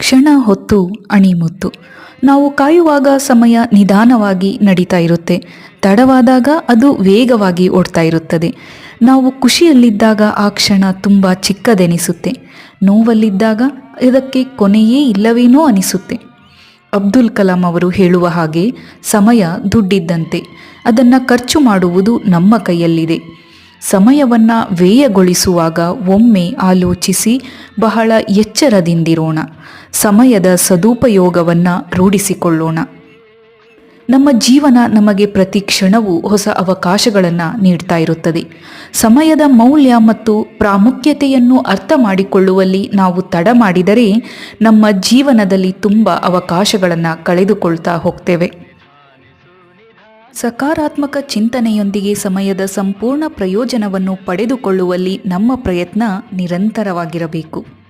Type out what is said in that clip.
ಕ್ಷಣ ಹೊತ್ತು ಅಣಿಮುತ್ತು. ನಾವು ಕಾಯುವಾಗ ಸಮಯ ನಿಧಾನವಾಗಿ ನಡೀತಾ ಇರುತ್ತೆ. ತಡವಾದಾಗ ಅದು ವೇಗವಾಗಿ ಓಡ್ತಾ ಇರುತ್ತದೆ. ನಾವು ಖುಷಿಯಲ್ಲಿದ್ದಾಗ ಆ ಕ್ಷಣ ತುಂಬ ಚಿಕ್ಕದೆನಿಸುತ್ತೆ. ನೋವಲ್ಲಿದ್ದಾಗ ಇದಕ್ಕೆ ಕೊನೆಯೇ ಇಲ್ಲವೇನೋ ಅನಿಸುತ್ತೆ. ಅಬ್ದುಲ್ ಕಲಾಂ ಅವರು ಹೇಳುವ ಹಾಗೆ, ಸಮಯ ದುಡ್ಡಿದ್ದಂತೆ, ಅದನ್ನು ಖರ್ಚು ಮಾಡುವುದು ನಮ್ಮ ಕೈಯಲ್ಲಿದೆ. ಸಮಯವನ್ನು ವ್ಯಯಗೊಳಿಸುವಾಗ ಒಮ್ಮೆ ಆಲೋಚಿಸಿ ಬಹಳ ಎಚ್ಚರದಿಂದಿರೋಣ. ಸಮಯದ ಸದುಪಯೋಗವನ್ನು ರೂಢಿಸಿಕೊಳ್ಳೋಣ. ನಮ್ಮ ಜೀವನ ನಮಗೆ ಪ್ರತಿ ಕ್ಷಣವೂ ಹೊಸ ಅವಕಾಶಗಳನ್ನು ನೀಡ್ತಾ ಇರುತ್ತದೆ. ಸಮಯದ ಮೌಲ್ಯ ಮತ್ತು ಪ್ರಾಮುಖ್ಯತೆಯನ್ನು ಅರ್ಥ ಮಾಡಿಕೊಳ್ಳುವಲ್ಲಿ ನಾವು ತಡ ಮಾಡಿದರೆ ನಮ್ಮ ಜೀವನದಲ್ಲಿ ತುಂಬ ಅವಕಾಶಗಳನ್ನು ಕಳೆದುಕೊಳ್ತಾ ಹೋಗ್ತೇವೆ. ಸಕಾರಾತ್ಮಕ ಚಿಂತನೆಯೊಂದಿಗೆ ಸಮಯದ ಸಂಪೂರ್ಣ ಪ್ರಯೋಜನವನ್ನು ಪಡೆದುಕೊಳ್ಳುವಲ್ಲಿ ನಮ್ಮ ಪ್ರಯತ್ನ ನಿರಂತರವಾಗಿರಬೇಕು.